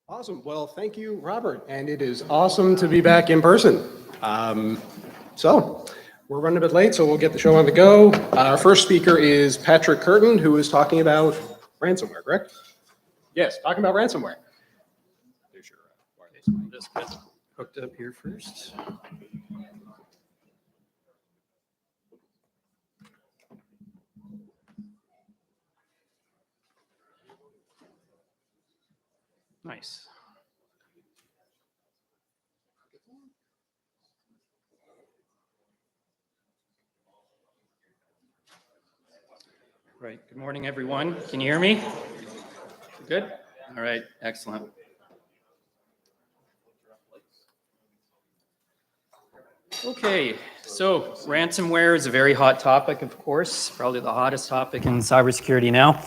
Awesome. Well, thank you, Robert. And it is awesome to be back in person. So we're running a bit late, so we'll get the show on the go. Our first speaker is Patrick Curtin, who is talking about ransomware, correct? Yes, talking about ransomware. There's your wireless mic. Just get hooked up here first. Nice. Right. Good morning, everyone. Can you hear me? Good? All right. Excellent. Okay. So ransomware is a very hot topic, of course, probably the hottest topic in cybersecurity now.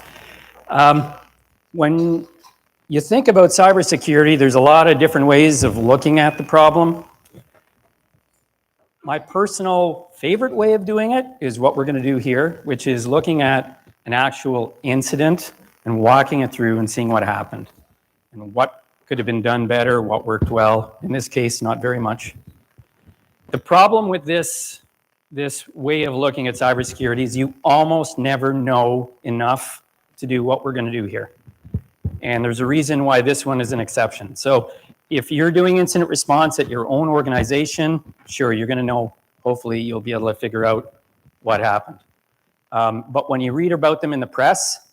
When you think about cybersecurity, there's a lot of different ways of looking at the problem. My personal favorite way of doing it is what we're going to do here, which is looking at an actual incident and walking it through and seeing what happened and what could have been done better, what worked well. In this case, not very much. The problem with this way of looking at cybersecurity is you almost never know enough to do what we're going to do here. And there's a reason why this one is an exception. So if you're doing incident response at your own organization, sure, you're going to know, hopefully you'll be able to figure out what happened. But when you read about them in the press,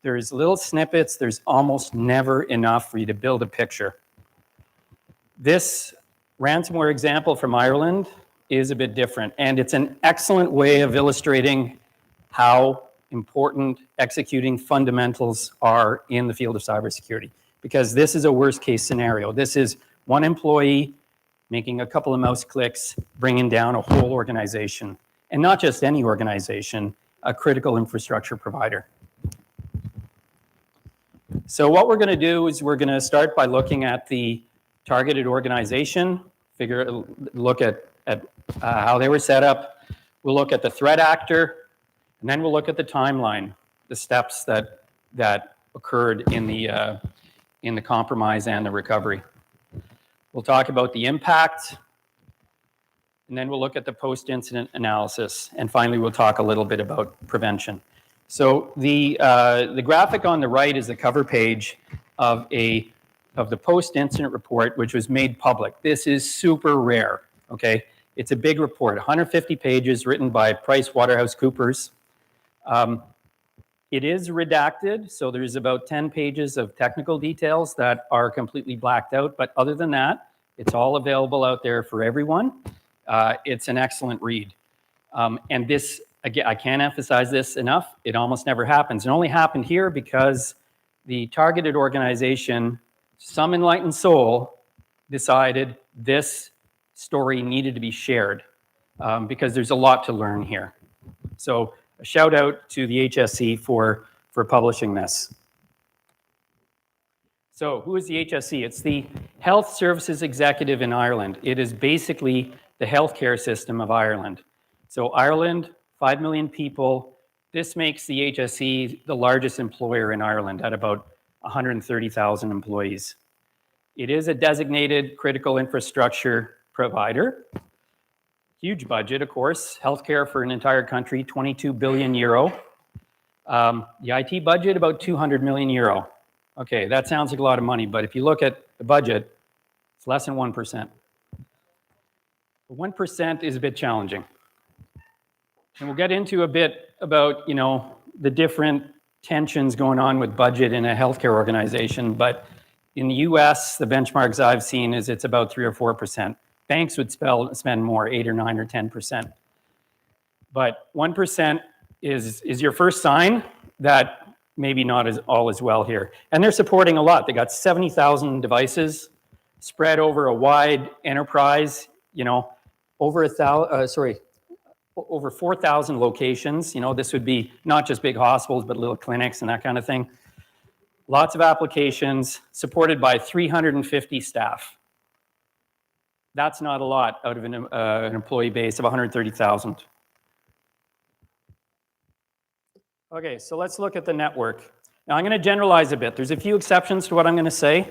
there's little snippets, there's almost never enough for you to build a picture. This ransomware example from Ireland is a bit different, and it's an excellent way of illustrating how important executing fundamentals are in the field of cybersecurity, because this is a worst case scenario. This is one employee making a couple of mouse clicks, bringing down a whole organization, and not just any organization, a critical infrastructure provider. So what we're going to do is we're going to start by looking at the targeted organization, look at how they were set up. We'll look at the threat actor, and then we'll look at the timeline, the steps that occurred in the compromise and the recovery. We'll talk about the impact, and then we'll look at the post-incident analysis, and finally we'll talk a little bit about prevention. So the graphic on the right is the cover page of the post-incident report, which was made public. This is super rare, okay? It's a big report, 150 pages, written by PricewaterhouseCoopers. It is redacted, so there's about 10 pages of technical details that are completely blacked out, but other than that, it's all available out there for everyone. It's an excellent read. And this, again, I can't emphasize this enough, it almost never happens. It only happened here because the targeted organization, some enlightened soul, decided this story needed to be shared because there's a lot to learn here. So a shout out to the HSE for publishing this. So who is the HSE? It's the Health Services Executive in Ireland. It is basically the healthcare system of Ireland. So Ireland, 5 million people. This makes the HSE the largest employer in Ireland at about 130,000 employees. It is a designated critical infrastructure provider. Huge budget, of course. Healthcare for an entire country, 22 billion euro. The IT budget, about 200 million euro. Okay, that sounds like a lot of money, but if you look at the budget, it's less than 1%. 1% is a bit challenging. And we'll get into a bit about, the different tensions going on with budget in a healthcare organization, but in the US, the benchmarks I've seen is it's about 3 or 4%. Banks would spend more, 8 or 9 or 10%. But 1% is your first sign that maybe not all is well here. And they're supporting a lot. They got 70,000 devices spread over a wide enterprise, over 4,000 locations. This would be not just big hospitals, but little clinics and that kind of thing. Lots of applications supported by 350 staff. That's not a lot out of an employee base of 130,000. Okay, so let's look at the network. Now I'm going to generalize a bit. There's a few exceptions to what I'm going to say.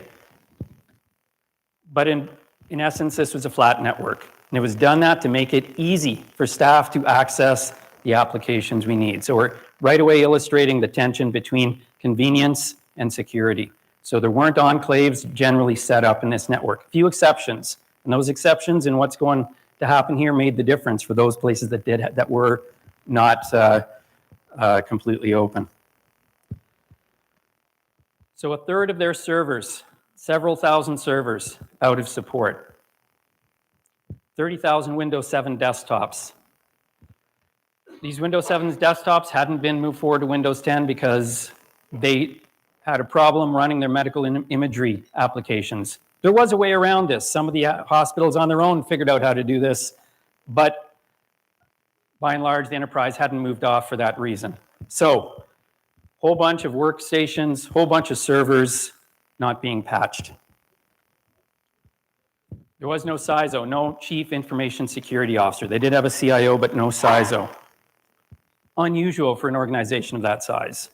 But in essence, this was a flat network. And it was done that to make it easy for staff to access the applications we need. So we're right away illustrating the tension between convenience and security. So there weren't enclaves generally set up in this network. A few exceptions. And those exceptions and what's going to happen here made the difference for those places that were not completely open. So a third of their servers, several thousand servers, out of support. 30,000 Windows 7 desktops. These Windows 7 desktops hadn't been moved forward to Windows 10 because they had a problem running their medical imagery applications. There was a way around this. Some of the hospitals on their own figured out how to do this, but by and large, the enterprise hadn't moved off for that reason. So, whole bunch of workstations, whole bunch of servers not being patched. There was no CISO, no Chief Information Security Officer. They did have a CIO, but no CISO. Unusual for an organization of that size.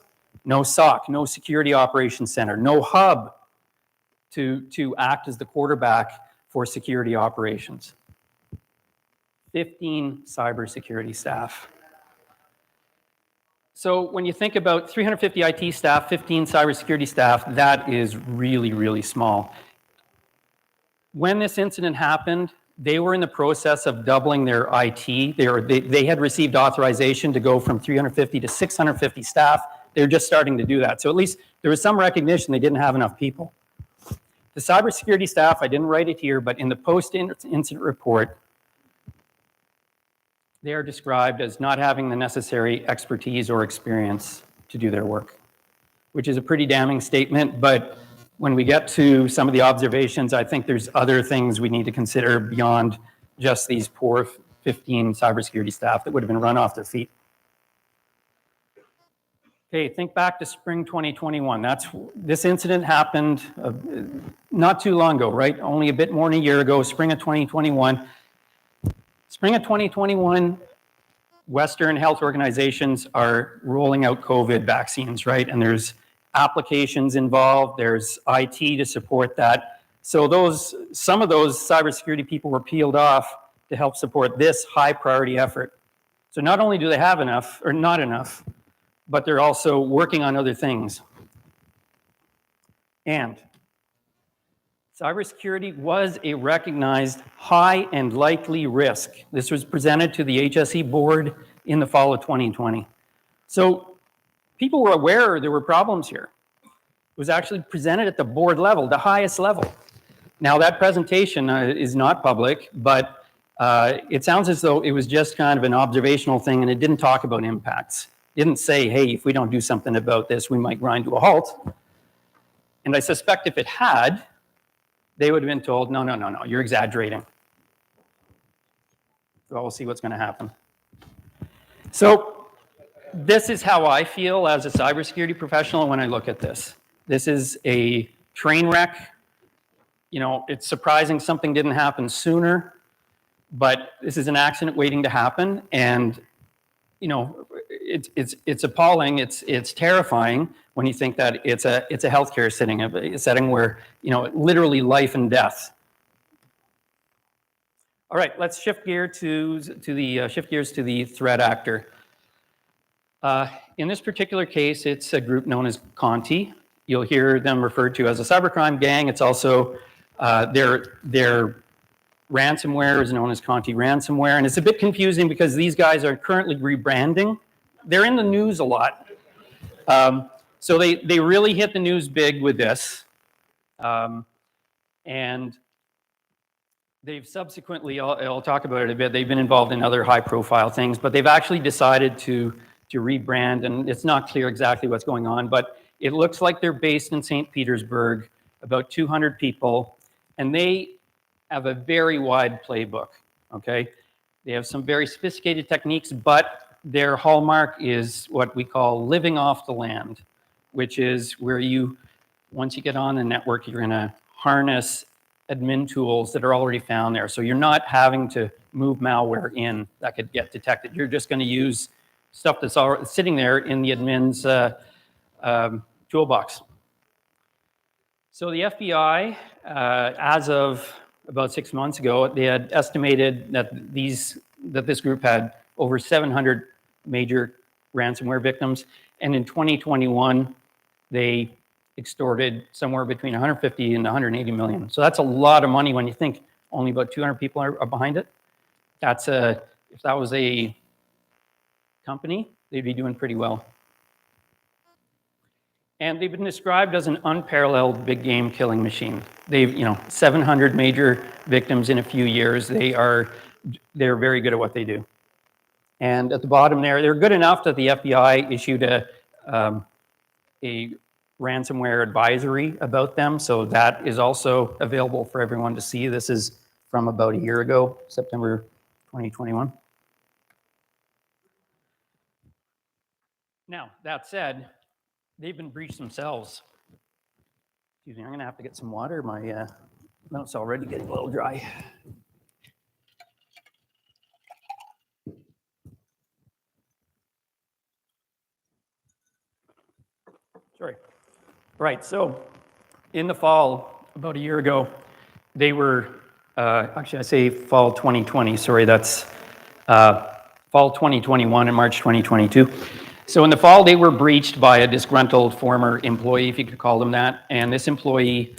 No SOC, no Security Operations Center, no hub to act as the quarterback for security operations. 15 cybersecurity staff. So when you think about 350 IT staff, 15 cybersecurity staff, that is really, really small. When this incident happened, they were in the process of doubling their IT. They had received authorization to go from 350 to 650 staff. They were just starting to do that. So at least there was some recognition they didn't have enough people. The cybersecurity staff, I didn't write it here, but in the post-incident report, they are described as not having the necessary expertise or experience to do their work, which is a pretty damning statement. But when we get to some of the observations, I think there's other things we need to consider beyond just these poor 15 cybersecurity staff that would have been run off their feet. Okay, think back to spring 2021. This incident happened not too long ago, right? Only a bit more than a year ago, spring of 2021. Spring of 2021, Western health organizations are rolling out COVID vaccines, right? And there's applications involved, there's IT to support that. So some of those cybersecurity people were peeled off to help support this high priority effort. So not only do they have enough, or not enough, but they're also working on other things. And cybersecurity was a recognized high and likely risk. This was presented to the HSE board in the fall of 2020. So people were aware there were problems here. It was actually presented at the board level, the highest level. Now that presentation is not public, but it sounds as though it was just kind of an observational thing and it didn't talk about impacts. It didn't say, hey, if we don't do something about this, we might grind to a halt. And I suspect if it had, they would have been told, no, you're exaggerating. Well, we'll see what's going to happen. So this is how I feel as a cybersecurity professional when I look at this. This is a train wreck. You know, it's surprising something didn't happen sooner, but this is an accident waiting to happen. And, you know, it's appalling. It's terrifying when you think that it's a healthcare setting, a setting where, you know, literally life and death. All right, let's shift gears to the threat actor. In this particular case, it's a group known as Conti. You'll hear them referred to as a cybercrime gang. It's also their ransomware is known as Conti Ransomware, and it's a bit confusing because these guys are currently rebranding. They're in the news a lot. So they really hit the news big with this. And they've subsequently, I'll talk about it a bit, they've been involved in other high profile things, but they've actually decided to rebrand, and it's not clear exactly what's going on, but it looks like they're based in St. Petersburg, about 200 people, and they have a very wide playbook, okay? They have some very sophisticated techniques, but their hallmark is what we call living off the land, which is where once you get on the network, you're gonna harness admin tools that are already found there. So you're not having to move malware in that could get detected. You're just gonna use stuff that's already sitting there in the admin's toolbox. So the FBI, as of about 6 months ago, they had estimated that this group had over 700 major ransomware victims, and in 2021, they extorted somewhere between 150 and 180 million. So that's a lot of money when you think only about 200 people are behind it. If that was a company, they'd be doing pretty well. And they've been described as an unparalleled big game killing machine. They've, 700 major victims in a few years. They're very good at what they do. And at the bottom there, they're good enough that the FBI issued a ransomware advisory about them. So that is also available for everyone to see. This is from about a year ago, September 2021. Now, that said, they've been breached themselves. Excuse me, I'm going to have to get some water. My mouth's already getting a little dry. Sorry. Right, so in the fall, about a year ago, they were, actually I say fall 2020, sorry, that's fall 2021 and March 2022. So in the fall, they were breached by a disgruntled former employee, if you could call them that, and this employee,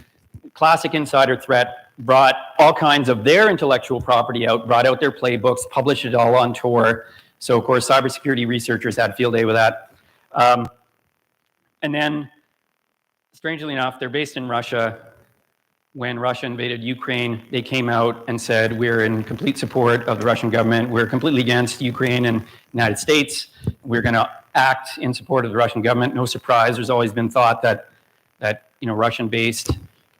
classic insider threat, brought all kinds of their intellectual property out, brought out their playbooks, published it all on Tor. So of course, cybersecurity researchers had a field day with that. And then, strangely enough, they're based in Russia. When Russia invaded Ukraine, they came out and said, we're in complete support of the Russian government. We're completely against Ukraine and the United States. We're going to act in support of the Russian government. No surprise, there's always been thought that Russian-based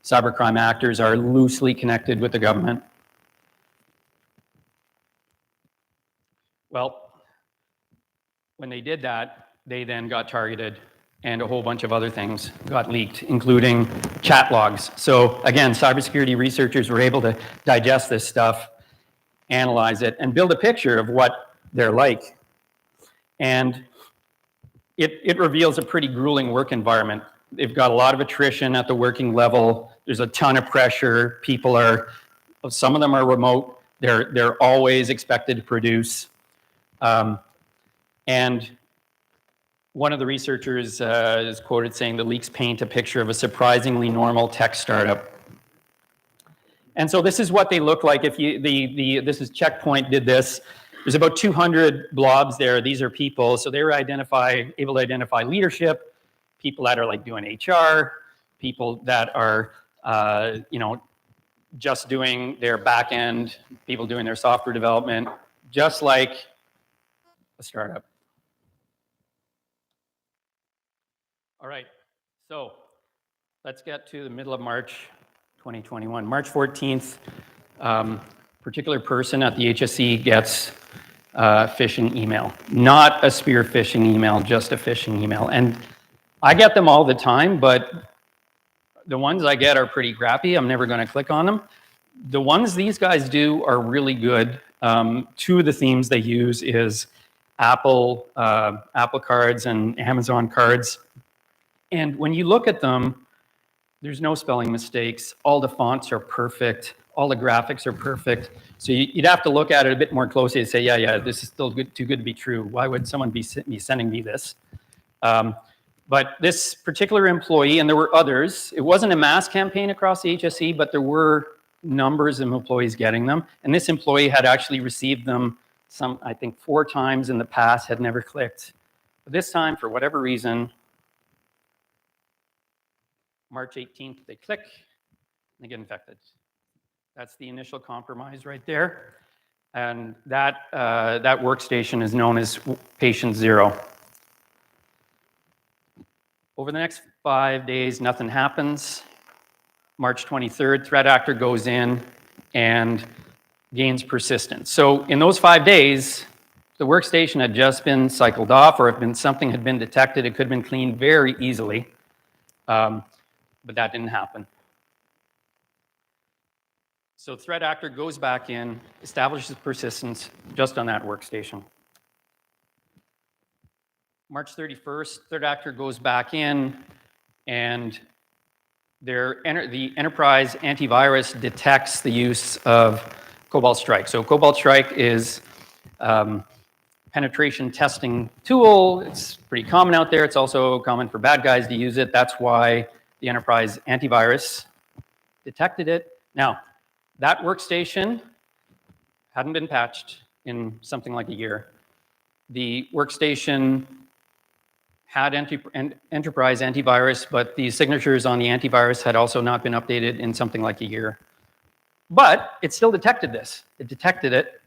cybercrime actors are loosely connected with the government. Well, when they did that, they then got targeted, and a whole bunch of other things got leaked, including chat logs. So again, cybersecurity researchers were able to digest this stuff, analyze it, and build a picture of what they're like. And it reveals a pretty grueling work environment. They've got a lot of attrition at the working level. There's a ton of pressure. Some of them are remote. They're always expected to produce. And one of the researchers is quoted saying the leaks paint a picture of a surprisingly normal tech startup. And so this is what they look like. This is Checkpoint did this. There's about 200 blobs there. These are people. So they were able to identify leadership, people that are like doing HR, people that are, just doing their back end, people doing their software development, just like a startup. All right, so let's get to the middle of March 2021. March 14th, particular person at the HSE gets a phishing email. Not a spear phishing email, just a phishing email. And I get them all the time, but the ones I get are pretty crappy. I'm never going to click on them. The ones these guys do are really good. Two of the themes they use is Apple cards and Amazon cards. And when you look at them, there's no spelling mistakes. All the fonts are perfect. All the graphics are perfect. So you'd have to look at it a bit more closely and say, yeah, this is still too good to be true. Why would someone be sending me this? But this particular employee, and there were others, it wasn't a mass campaign across the HSE, but there were numbers of employees getting them. And this employee had actually received them I think 4 times in the past, had never clicked. But this time, for whatever reason, March 18th, they click, and they get infected. That's the initial compromise right there. And that workstation is known as patient 0. Over the next 5 days, nothing happens. March 23rd, threat actor goes in and gains persistence. So in those 5 days, the workstation had just been cycled off, or if something had been detected, it could have been cleaned very easily. But that didn't happen. So threat actor goes back in, establishes persistence just on that workstation. March 31st, threat actor goes back in and the enterprise antivirus detects the use of Cobalt Strike. So Cobalt Strike is penetration testing tool. It's pretty common out there. It's also common for bad guys to use it. That's why the enterprise antivirus detected it. Now, that workstation hadn't been patched in something like a year. The workstation had enterprise antivirus, but the signatures on the antivirus had also not been updated in something like a year. But it still detected this. It detected it,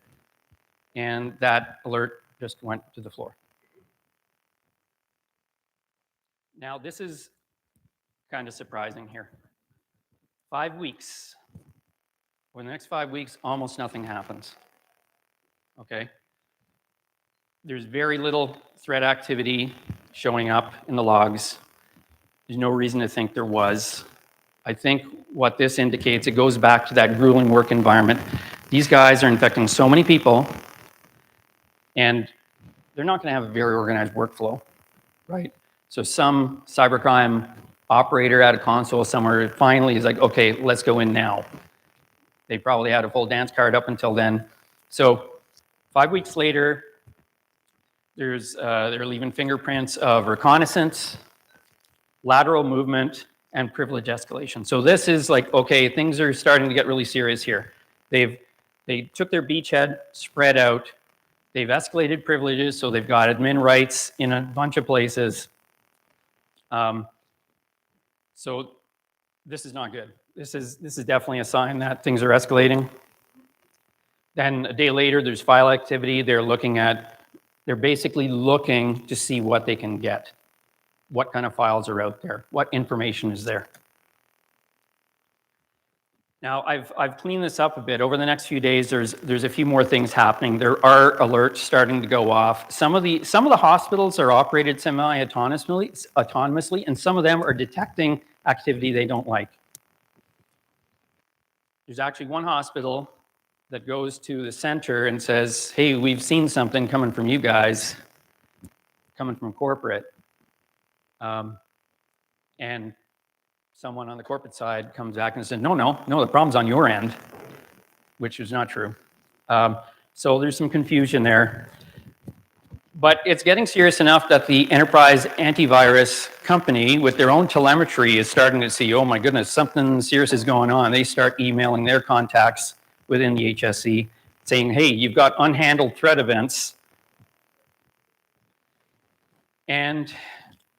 and that alert just went to the floor. Now, this is kind of surprising here. 5 weeks. Over the next 5 weeks, almost nothing happens. Okay? There's very little threat activity showing up in the logs. There's no reason to think there was. I think what this indicates, it goes back to that grueling work environment. These guys are infecting so many people, and they're not going to have a very organized workflow, right? So some cybercrime operator at a console somewhere finally is like, okay, let's go in now. They probably had a full dance card up until then. So 5 weeks later, they're leaving fingerprints of reconnaissance, lateral movement, and privilege escalation. So this is like, okay, things are starting to get really serious here. They took their beachhead, spread out, they've escalated privileges, so they've got admin rights in a bunch of places. So this is not good. This is definitely a sign that things are escalating. Then a day later, there's file activity. They're basically looking to see what they can get. What kind of files are out there? What information is there? Now, I've cleaned this up a bit. Over the next few days, there's a few more things happening. There are alerts starting to go off. Some of the hospitals are operated semi-autonomously, and some of them are detecting activity they don't like. There's actually one hospital that goes to the center and says, hey, we've seen something coming from you guys, coming from corporate. And someone on the corporate side comes back and says, no, the problem's on your end, which is not true. So there's some confusion there. But it's getting serious enough that the enterprise antivirus company with their own telemetry is starting to see, oh my goodness, something serious is going on. They start emailing their contacts within the HSE saying, hey, you've got unhandled threat events. And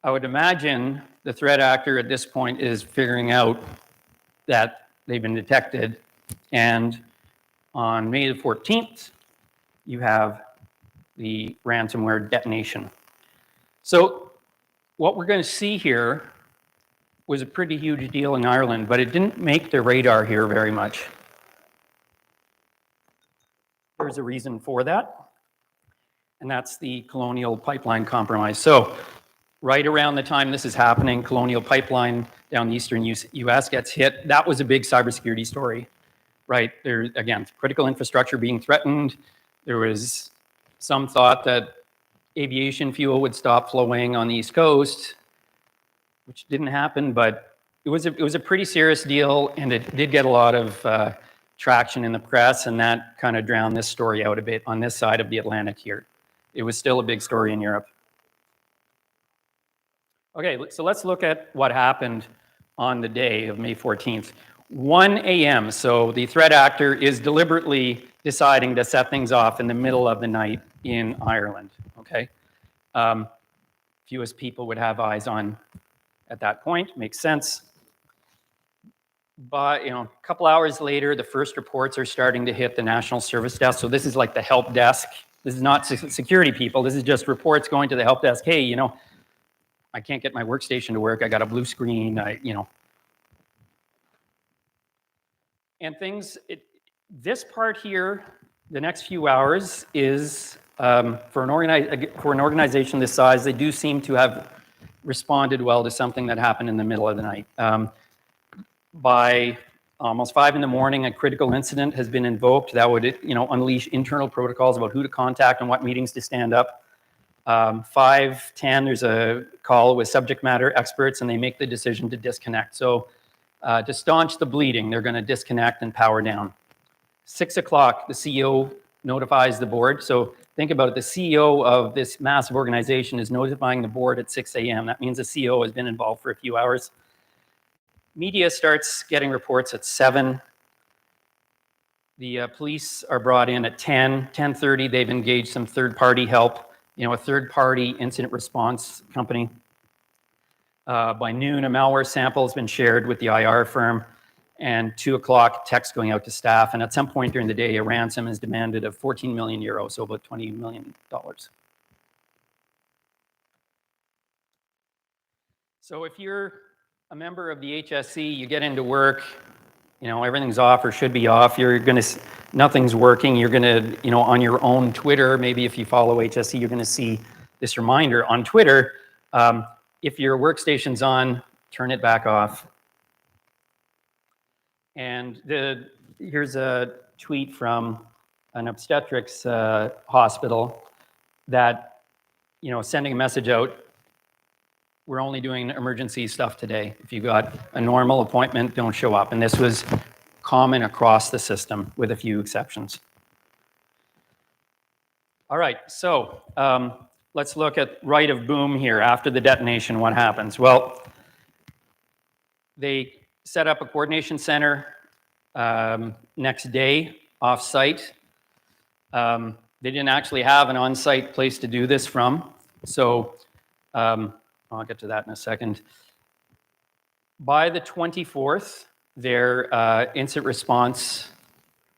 I would imagine the threat actor at this point is figuring out that they've been detected. And on May the 14th, you have the ransomware detonation. So what we're going to see here was a pretty huge deal in Ireland, but it didn't make the radar here very much. There's a reason for that, and that's the Colonial Pipeline compromise. So right around the time this is happening, Colonial Pipeline down the eastern US gets hit. That was a big cybersecurity story, right? There, again, critical infrastructure being threatened. There was some thought that aviation fuel would stop flowing on the East Coast, which didn't happen, but it was a pretty serious deal, and it did get a lot of traction in the press, and that kind of drowned this story out a bit on this side of the Atlantic here. It was still a big story in Europe. Okay, so let's look at what happened on the day of May 14th. 1 a.m., so the threat actor is deliberately deciding to set things off in the middle of the night in Ireland, okay? Fewest people would have eyes on at that point, makes sense. But a couple hours later, the first reports are starting to hit the National Service Desk. So this is like the help desk. This is not security people. This is just reports going to the help desk. Hey, I can't get my workstation to work. I got a blue screen, And this part here, the next few hours is, for an organization this size, they do seem to have responded well to something that happened in the middle of the night. By almost 5 in the morning, a critical incident has been invoked that would, unleash internal protocols about who to contact and what meetings to stand up. 5:10, there's a call with subject matter experts, and they make the decision to disconnect. So To staunch the bleeding, they're going to disconnect and power down. 6 o'clock, the CEO notifies the board. So think about it, the CEO of this massive organization is notifying the board at 6 a.m. That means the CEO has been involved for a few hours. Media starts getting reports at 7. The police are brought in at 10, 10:30. They've engaged some third-party help, a third-party incident response company. By noon, a malware sample has been shared with the IR firm, and 2 o'clock, text going out to staff. And at some point during the day, a ransom is demanded of 14 million euros, so about $20 million. So if you're a member of the HSE, you get into work, everything's off or should be off. Nothing's working. You're gonna, on your own Twitter, maybe if you follow HSE, you're gonna see this reminder on Twitter. If your workstation's on, turn it back off. And here's a tweet from an obstetrics hospital that, sending a message out, we're only doing emergency stuff today. If you got a normal appointment, don't show up. And this was common across the system with a few exceptions. All right, so let's look at right of boom here. After the detonation, what happens? Well, they set up a coordination center next day off-site. They didn't actually have an on-site place to do this from. So I'll get to that in a second. By the 24th, their incident response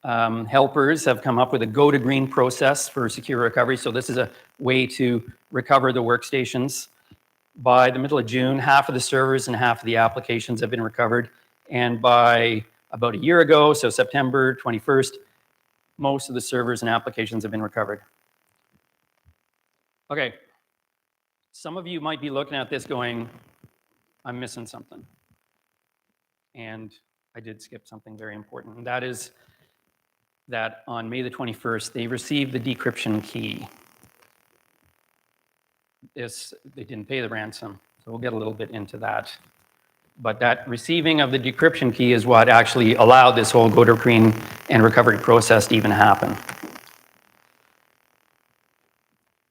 helpers have come up with a go to green process for secure recovery. So this is a way to recover the workstations. By the middle of June, half of the servers and half of the applications have been recovered. And by about a year ago, so September 21st, most of the servers and applications have been recovered. Okay, some of you might be looking at this going, I'm missing something. And I did skip something very important, and that is that on May the 21st, they received the decryption key. They didn't pay the ransom, so we'll get a little bit into that. But that receiving of the decryption key is what actually allowed this whole go to green and recovery process to even happen.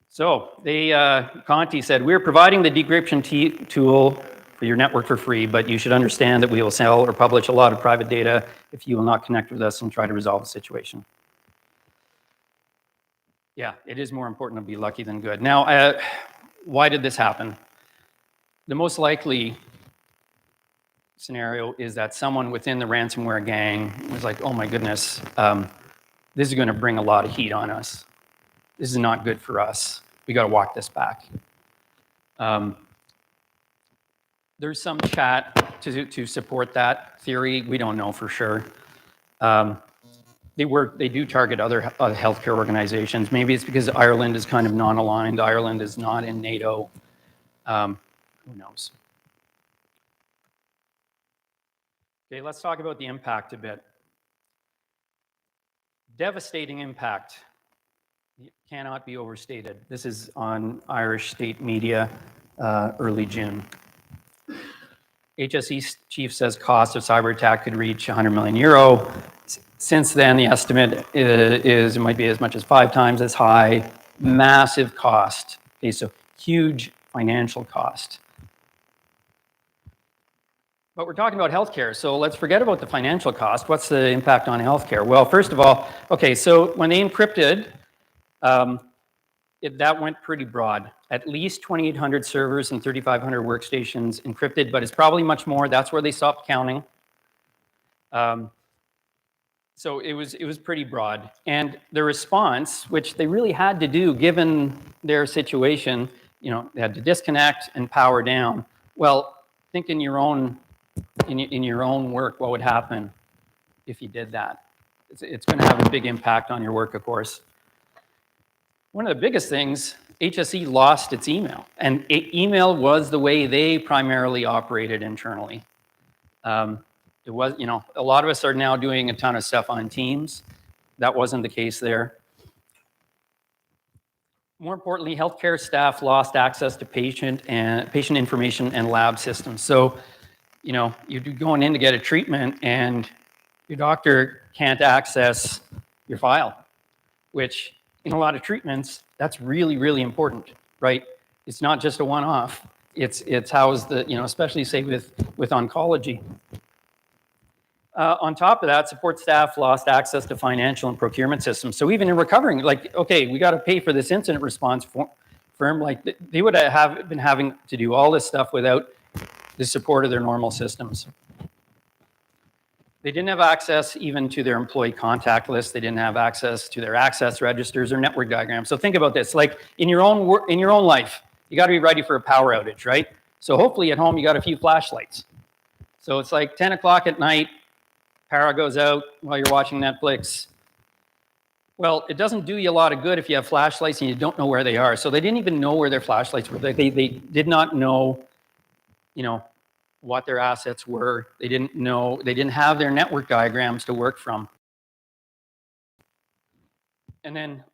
So Conti said, we're providing the decryption tool for your network for free, but you should understand that we will sell or publish a lot of private data if you will not connect with us and try to resolve the situation. Yeah, it is more important to be lucky than good. Now, why did this happen? The most likely scenario is that someone within the ransomware gang was like, oh my goodness, this is going to bring a lot of heat on us. This is not good for us. We got to walk this back. There's some chat to support that theory. We don't know for sure. They do target other healthcare organizations. Maybe it's because Ireland is kind of non-aligned. Ireland is not in NATO. Who knows? Okay, let's talk about the impact a bit. Devastating impact. It cannot be overstated. This is on Irish state media early June. HSE chief says cost of cyber attack could reach 100 million euro. Since then, the estimate is it might be as much as 5 times as high. Massive cost. Okay, so huge financial cost. But we're talking about healthcare, so let's forget about the financial cost. What's the impact on healthcare? Well, first of all, okay, so when they encrypted, that went pretty broad. At least 2,800 servers and 3,500 workstations encrypted, but it's probably much more. That's where they stopped counting. So it was pretty broad. And the response, which they really had to do given their situation, they had to disconnect and power down. Well, think in your own work, what would happen if you did that? It's going to have a big impact on your work, of course. One of the biggest things, HSE lost its email, and email was the way they primarily operated internally. It was, a lot of us are now doing a ton of stuff on Teams. That wasn't the case there. More importantly, healthcare staff lost access to patient information and lab systems. So you know, you're going in to get a treatment and your doctor can't access your file, which in a lot of treatments, that's really, really important, right? It's not just a one-off. It's housed, you know, especially say with oncology. On top of that, support staff lost access to financial and procurement systems. So even in recovering, like, okay, we got to pay for this incident response firm, like they would have been having to do all this stuff without the support of their normal systems. They didn't have access even to their employee contact list. They didn't have access to their access registers or network diagrams. So think about this, like in your own life, you got to be ready for a power outage, right? So hopefully at home, you got a few flashlights. So it's like 10 o'clock at night, power goes out while you're watching Netflix. Well, it doesn't do you a lot of good if you have flashlights and you don't know where they are. So they didn't even know where their flashlights were. They did not know, you know, what their assets were. They didn't know, they didn't have their network diagrams to work from. And then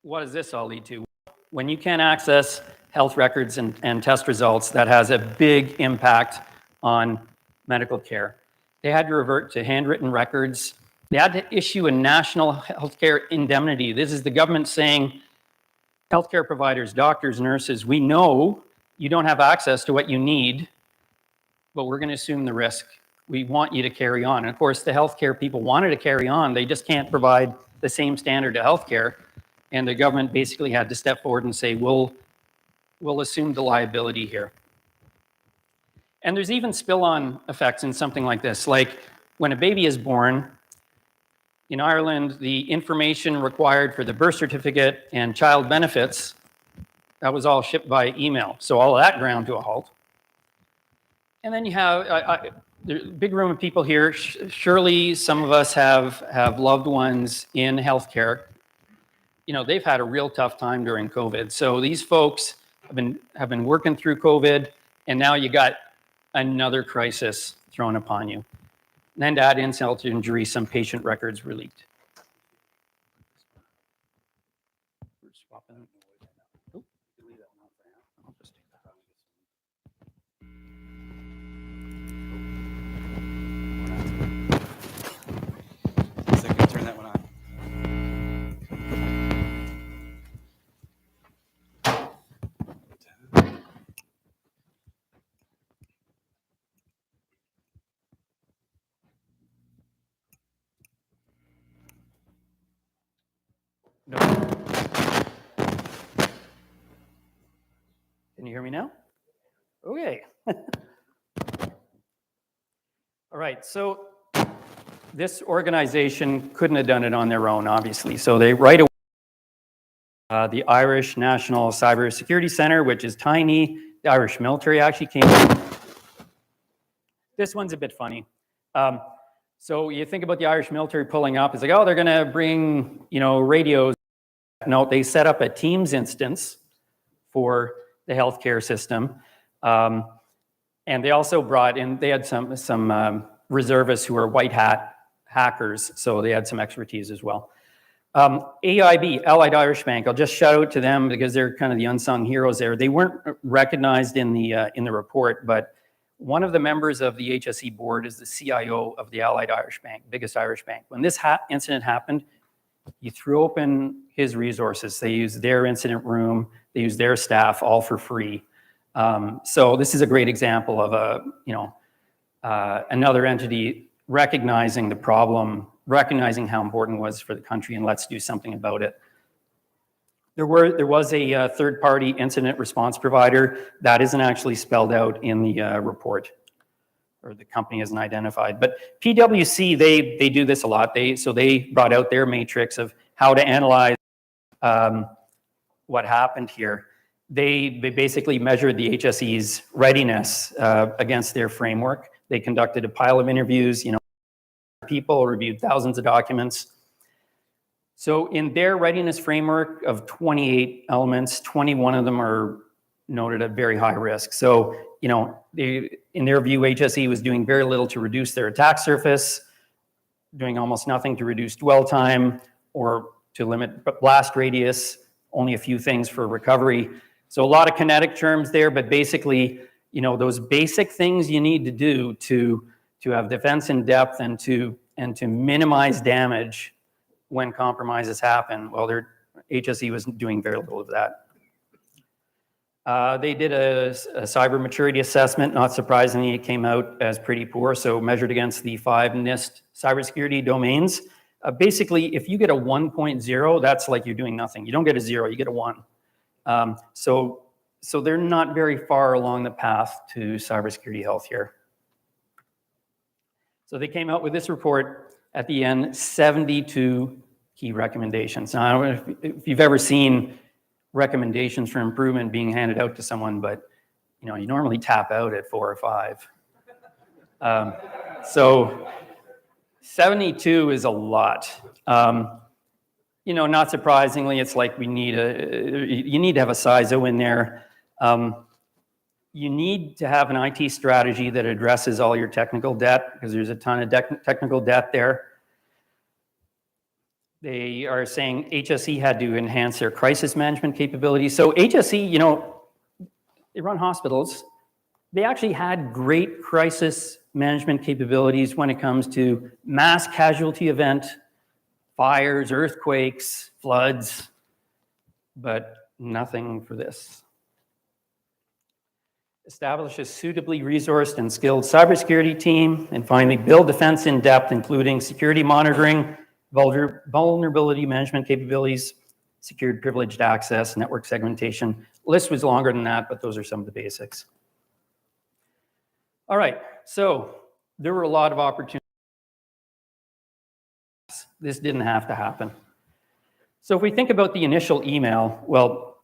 what does this all lead to? When you can't access health records and test results, that has a big impact on medical care. They had to revert to handwritten records. They had to issue a national healthcare indemnity. This is the government saying, healthcare providers, doctors, nurses, we know you don't have access to what you need, but we're going to assume the risk. We want you to carry on. And of course, the healthcare people wanted to carry on. They just can't provide the same standard to healthcare. And the government basically had to step forward and say, we'll assume the liability here. And there's even spill-on effects in something like this. Like when a baby is born, in Ireland, the information required for the birth certificate and child benefits, that was all shipped by email. So all of that ground to a halt. And then you have there's a big room of people here. Surely some of us have loved ones in healthcare. You know, they've had a real tough time during COVID. So these folks have been working through COVID, and now you got another crisis thrown upon you. And then to add insult to injury, some patient records were leaked. So I can turn that one on. No. Can you hear me now? Okay. All right, so this organization couldn't have done it on their own, obviously. So they right away, the Irish National Cybersecurity Center, which is tiny. The Irish military actually came in. This one's a bit funny. So you think about the Irish military pulling up. It's like, oh, they're going to bring, you know, radios. No, they set up a Teams instance for the healthcare system. And they also brought in, they had some reservists who were white hat hackers, so they had some expertise as well. AIB, Allied Irish Bank, I'll just shout out to them because they're kind of the unsung heroes there. They weren't recognized in the report, but one of the members of the HSE board is the CIO of the Allied Irish Bank, biggest Irish bank. When this incident happened, he threw open his resources. They used their incident room, they used their staff, all for free. So this is a great example of another entity recognizing the problem, recognizing how important it was for the country, and let's do something about it. There was a third-party incident response provider that isn't actually spelled out in the report, or the company isn't identified. But PwC, they do this a lot. So they brought out their matrix of how to analyze what happened here. They basically measured the HSE's readiness against their framework. They conducted a pile of interviews, people reviewed thousands of documents. So in their readiness framework of 28 elements, 21 of them are noted at very high risk. So, in their view, HSE was doing very little to reduce their attack surface, doing almost nothing to reduce dwell time or to limit blast radius, only a few things for recovery. So a lot of kinetic terms there, but basically those basic things you need to do to have defense in depth and to minimize damage when compromises happen. Well, HSE was doing very little of that. They did a cyber maturity assessment. Not surprisingly, it came out as pretty poor. So measured against the 5 NIST cybersecurity domains. Basically, if you get a 1.0, that's like you're doing nothing. You don't get a 0, you get a 1. So they're not very far along the path to cybersecurity health here. So they came out with this report at the end, 72 key recommendations. Now, I don't know if you've ever seen recommendations for improvement being handed out to someone, but you normally tap out at 4 or 5. So 72 is a lot. Not surprisingly, it's like you need to have a CISO in there. You need to have an IT strategy that addresses all your technical debt, because there's a ton of technical debt there. They are saying HSE had to enhance their crisis management capabilities. So HSE, they run hospitals. They actually had great crisis management capabilities when it comes to mass casualty event, fires, earthquakes, floods, but nothing for this. Establish a suitably resourced and skilled cybersecurity team, and finally build defense in depth, including security monitoring, vulnerability management capabilities, secured privileged access, network segmentation. The list was longer than that, but those are some of the basics. All right, so there were a lot of opportunities. This didn't have to happen. So if we think about the initial email, well,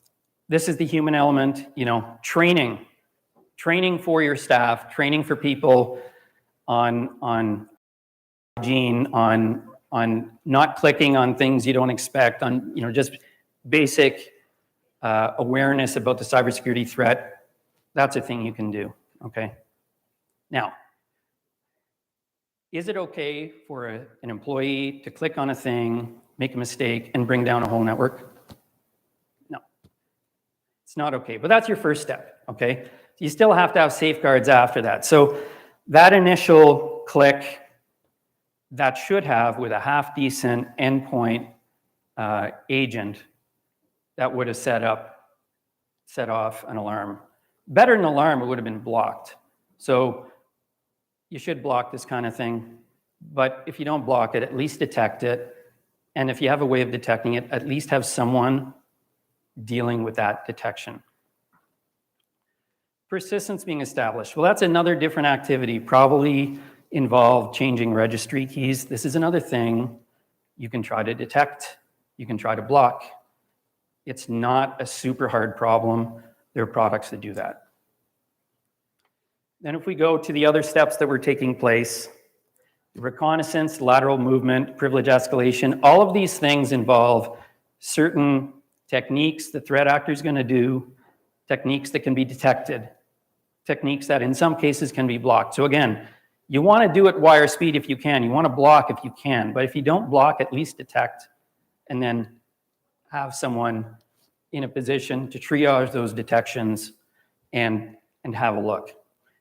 this is the human element, training for your staff, training for people on hygiene, on not clicking on things you don't expect, on just basic awareness about the cybersecurity threat. That's a thing you can do. Okay. Now, is it okay for an employee to click on a thing, make a mistake, and bring down a whole network? No, it's not okay. But that's your first step. Okay. You still have to have safeguards after that. So that initial click, that should have, with a half-decent endpoint agent, that would have set off an alarm. Better than an alarm, it would have been blocked. So you should block this kind of thing. But if you don't block it, at least detect it. And if you have a way of detecting it, at least have someone dealing with that detection. Persistence being established. Well, that's another different activity, probably involve changing registry keys. This is another thing you can try to detect, you can try to block. It's not a super hard problem. There are products that do that. Then if we go to the other steps that were taking place, reconnaissance, lateral movement, privilege escalation, all of these things involve certain techniques the threat actor is going to do, techniques that can be detected, techniques that in some cases can be blocked. So again, you want to do it wire speed if you can. You want to block if you can. But if you don't block, at least detect and then have someone in a position to triage those detections and have a look.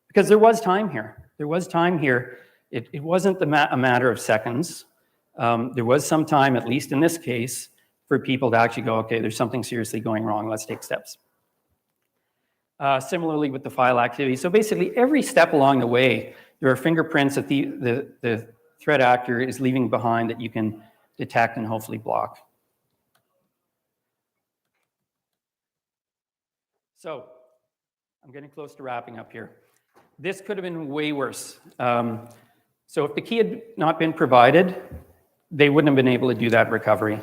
Because there was time here. There was time here. It wasn't a matter of seconds. There was some time, at least in this case, for people to actually go, okay, there's something seriously going wrong. Let's take steps. Similarly with the file activity. So basically, every step along the way, there are fingerprints that the threat actor is leaving behind that you can detect and hopefully block. So I'm getting close to wrapping up here. This could have been way worse. So if the key had not been provided, they wouldn't have been able to do that recovery.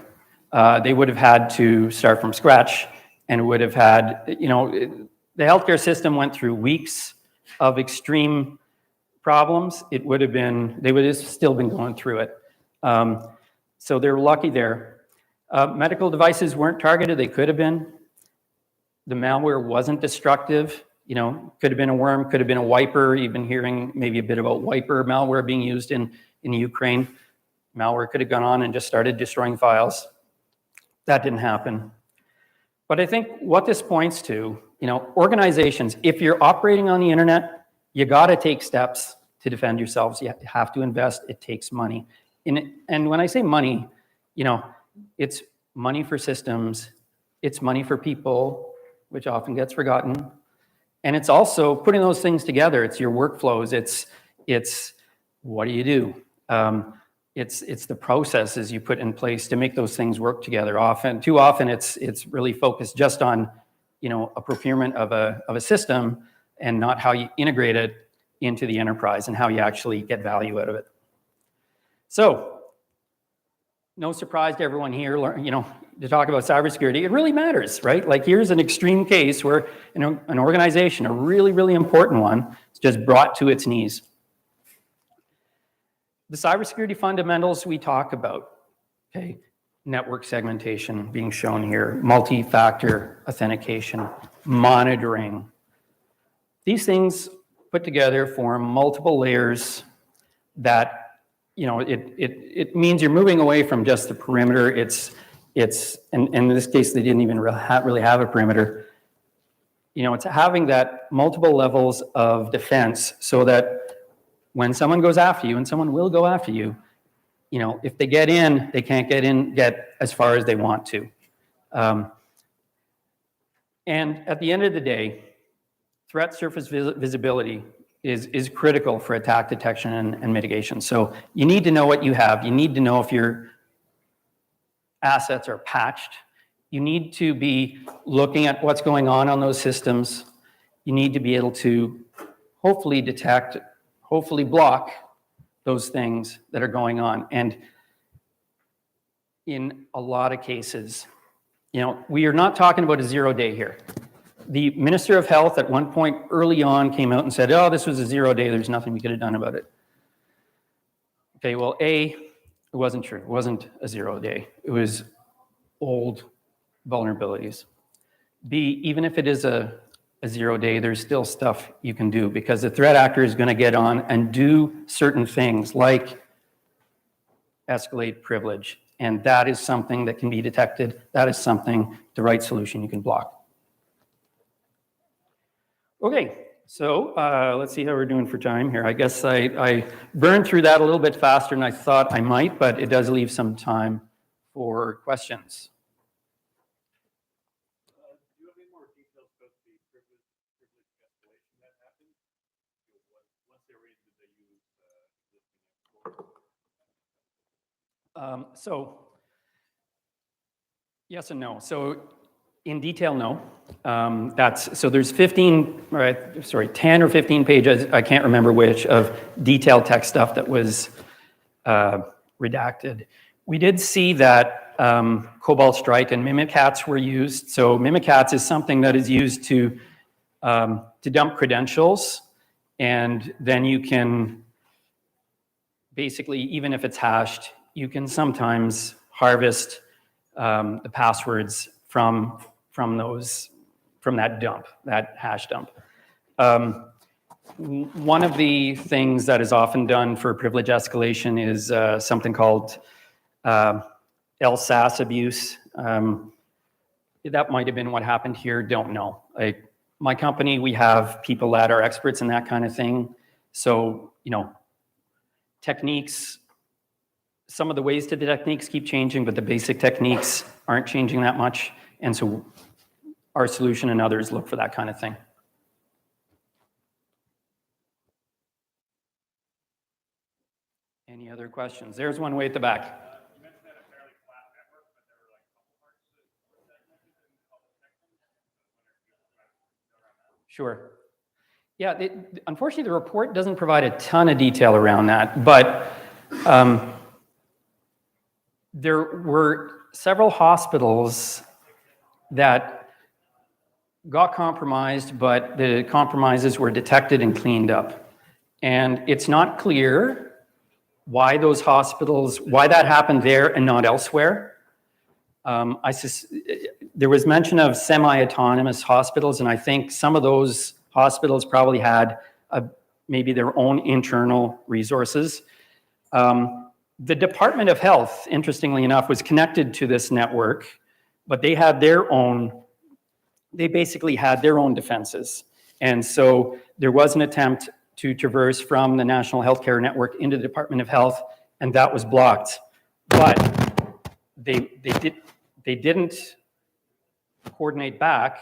They would have had to start from scratch, and would have had, the healthcare system went through weeks of extreme problems. They would have still been going through it. So they're lucky there. Medical devices weren't targeted. They could have been. The malware wasn't destructive. Could have been a worm, could have been a wiper. You've been hearing maybe a bit about wiper malware being used in Ukraine. Malware could have gone on and just started destroying files. That didn't happen. But I think what this points to organizations, if you're operating on the internet, you got to take steps to defend yourselves. You have to invest. It takes money. And when I say money, it's money for systems, it's money for people, which often gets forgotten. And it's also putting those things together. It's your workflows. It's what do you do? It's the processes you put in place to make those things work together. Too often, it's really focused just on, a procurement of a system and not how you integrate it into the enterprise and how you actually get value out of it. So, no surprise to everyone here, to talk about cybersecurity, it really matters, right? Like here's an extreme case where an organization, a really, really important one, is just brought to its knees. The cybersecurity fundamentals we talk about, okay, network segmentation being shown here, multi-factor authentication, monitoring. These things put together form multiple layers that, it means you're moving away from just the perimeter. It's and in this case, they didn't even really have a perimeter. It's having that multiple levels of defense so that when someone goes after you, and someone will go after you, if they get in, they can't get as far as they want to. And at the end of the day, threat surface visibility is critical for attack detection and mitigation. So you need to know what you have. You need to know if your assets are patched. You need to be looking at what's going on those systems. You need to be able to hopefully detect, hopefully block those things that are going on. And in a lot of cases, we are not talking about a 0 day here. The Minister of Health at one point early on came out and said, oh, this was a 0 day, there's nothing we could have done about it. Okay, well, A, it wasn't true. It wasn't a 0 day. It was old vulnerabilities. B, even if it is a 0 day, there's still stuff you can do because the threat actor is going to get on and do certain things like escalate privilege. And that is something that can be detected. That is something, the right solution you can block. Okay, so let's see how we're doing for time here. I guess I burned through that a little bit faster than I thought I might, but it does leave some time for questions. Do you have any more details about the privilege escalation that happened? Once they were in, did they use existing exploits? So, yes and no. So, in detail, no. So there's 10 or 15 pages, I can't remember which, of detailed text stuff that was redacted. We did see that Cobalt Strike and Mimikatz were used. So Mimikatz is something that is used to dump credentials, and then you can basically, even if it's hashed, you can sometimes harvest the passwords from that dump, that hash dump. One of the things that is often done for privilege escalation is something called LSAS abuse. That might have been what happened here, don't know. Like my company, we have people that are experts in that kind of thing. So, techniques, some of the ways to the techniques keep changing, but the basic techniques aren't changing that much. And so our solution and others look for that kind of thing. Any other questions? There's one way at the back. You mentioned that a fairly flat network, but there were like a couple parts that segmented and couple sections. Sure. Yeah, unfortunately, the report doesn't provide a ton of detail around that, but there were several hospitals that got compromised, but the compromises were detected and cleaned up. And it's not clear why those hospitals, why that happened there and not elsewhere. There was mention of semi-autonomous hospitals, and I think some of those hospitals probably had maybe their own internal resources. The Department of Health, interestingly enough, was connected to this network, but they had their own they basically had their own defenses. And so there was an attempt to traverse from the National Healthcare Network into the Department of Health, and that was blocked. But they didn't coordinate back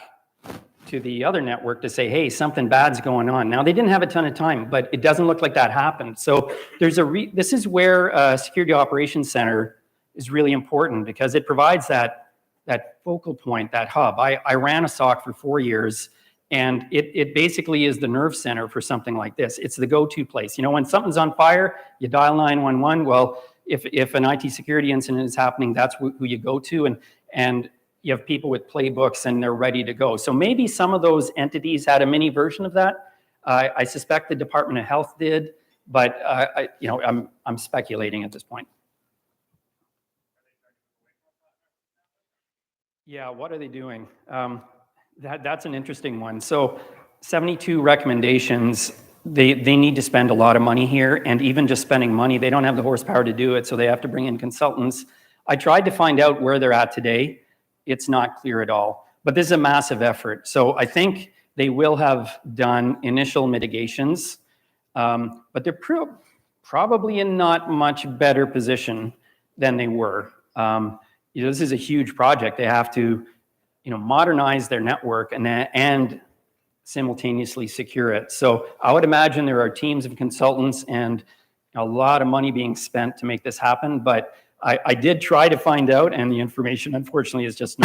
to the other network to say, hey, something bad's going on. Now, they didn't have a ton of time, but it doesn't look like that happened. So there's this is where a Security Operations Center is really important, because it provides that focal point, that hub. I ran a SOC for 4 years, and it basically is the nerve center for something like this. It's the go-to place. You know, when something's on fire, you dial 911. Well, if an IT security incident is happening, that's who you go to, and you have people with playbooks and they're ready to go. So maybe some of those entities had a mini version of that. I suspect the Department of Health did, but I'm speculating at this point. Yeah, what are they doing? That's an interesting one. So 72 recommendations, they need to spend a lot of money here, and even just spending money, they don't have the horsepower to do it, so they have to bring in consultants. I tried to find out where they're at today. It's not clear at all, but this is a massive effort. So I think they will have done initial mitigations, but they're probably in not much better position than they were. This is a huge project. They have to, modernize their network and simultaneously secure it. So I would imagine there are teams of consultants and a lot of money being spent to make this happen. But I did try to find out, and the information, unfortunately, is just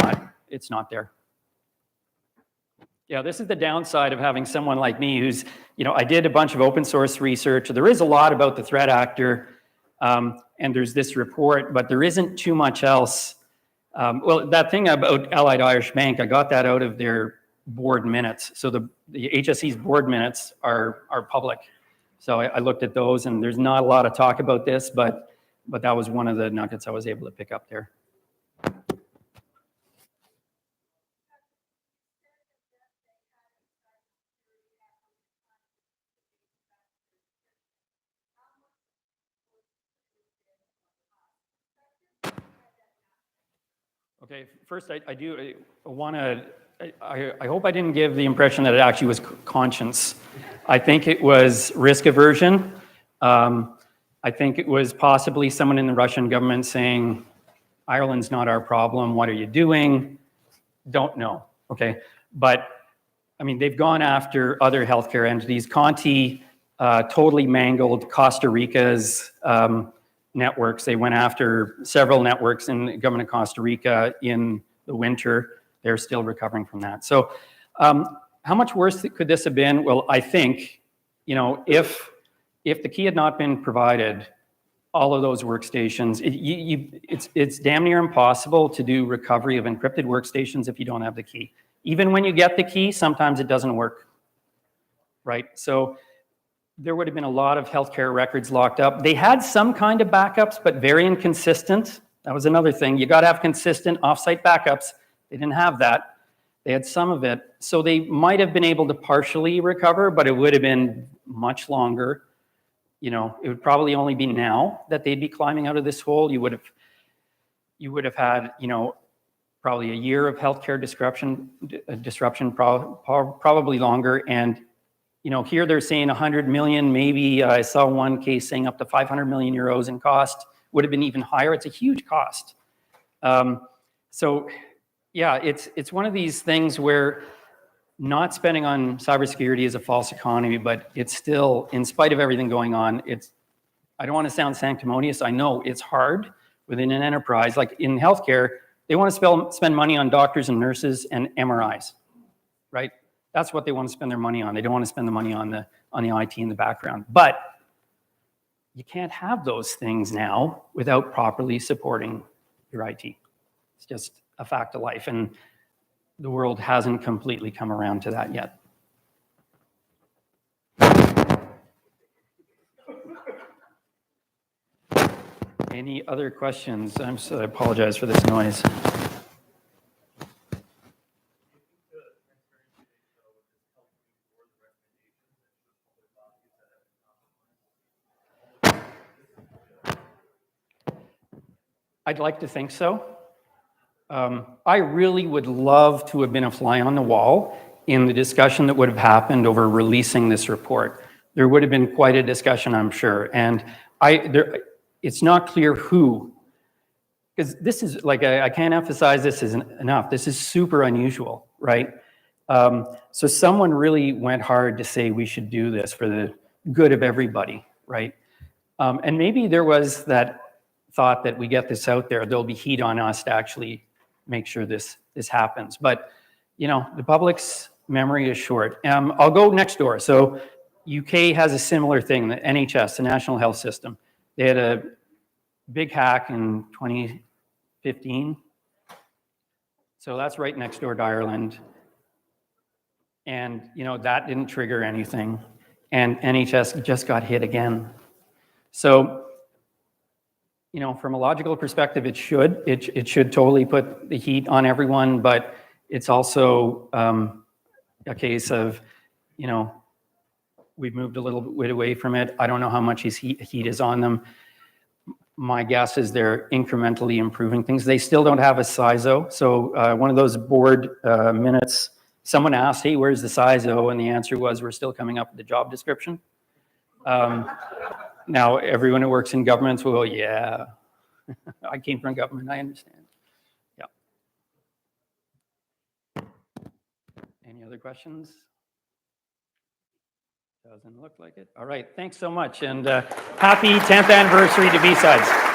it's not there. Yeah, this is the downside of having someone like me who's, I did a bunch of open source research. There is a lot about the threat actor, and there's this report, but there isn't too much else. Well, that thing about Allied Irish Bank, I got that out of their board minutes. So the HSE's board minutes are public. So I looked at those, and there's not a lot of talk about this, but that was one of the nuggets I was able to pick up there. Okay, first I do want to, I hope I didn't give the impression that it actually was conscience. I think it was risk aversion. I think it was possibly someone in the Russian government saying, Ireland's not our problem, what are you doing? Don't know, okay? But, I mean, they've gone after other healthcare entities. Conti totally mangled Costa Rica's networks. They went after several networks in the government of Costa Rica in the winter. They're still recovering from that. So how much worse could this have been? Well, I think, if the key had not been provided, all of those workstations, it's damn near impossible to do recovery of encrypted workstations if you don't have the key. Even when you get the key, sometimes it doesn't work, right? So there would have been a lot of healthcare records locked up. They had some kind of backups, but very inconsistent. That was another thing. You got to have consistent offsite backups. They didn't have that. They had some of it. So they might have been able to partially recover, but it would have been much longer. It would probably only be now that they'd be climbing out of this hole. You would have had, probably a year of healthcare disruption, probably longer. And here they're saying 100 million, maybe I saw one case saying up to 500 million euros in cost, would have been even higher. It's a huge cost. So yeah, it's one of these things where not spending on cybersecurity is a false economy, but it's still, in spite of everything going on, I don't want to sound sanctimonious. I know it's hard within an enterprise. Like in healthcare, they want to spend money on doctors and nurses and MRIs, right? That's what they want to spend their money on. They don't want to spend the money on the IT in the background. But you can't have those things now without properly supporting your IT. It's just a fact of life, and the world hasn't completely come around to that yet. Any other questions? I apologize for this noise. I'd like to think so. I really would love to have been a fly on the wall in the discussion that would have happened over releasing this report. There would have been quite a discussion, I'm sure. And it's not clear who, because this is, like, I can't emphasize this enough. This is super unusual, right? So someone really went hard to say we should do this for the good of everybody, right? And maybe there was that thought that we get this out there, there'll be heat on us to actually make sure this happens. But, you know, the public's memory is short. I'll go next door. So UK has a similar thing, the NHS, the National Health System. They had a big hack in 2015. So that's right next door to Ireland. And, you know, that didn't trigger anything. And NHS just got hit again. So, you know, from a logical perspective, it should totally put the heat on everyone, but it's also a case of, you know, we've moved a little bit away from it. I don't know how much heat is on them. My guess is they're incrementally improving things. They still don't have a CISO. So one of those board minutes, someone asked, hey, where's the CISO? And the answer was, we're still coming up with the job description. Now, everyone who works in governments will go, yeah, I came from government, I understand. Yeah. Any other questions? Doesn't look like it. All right, thanks so much. And happy 10th anniversary to BSides.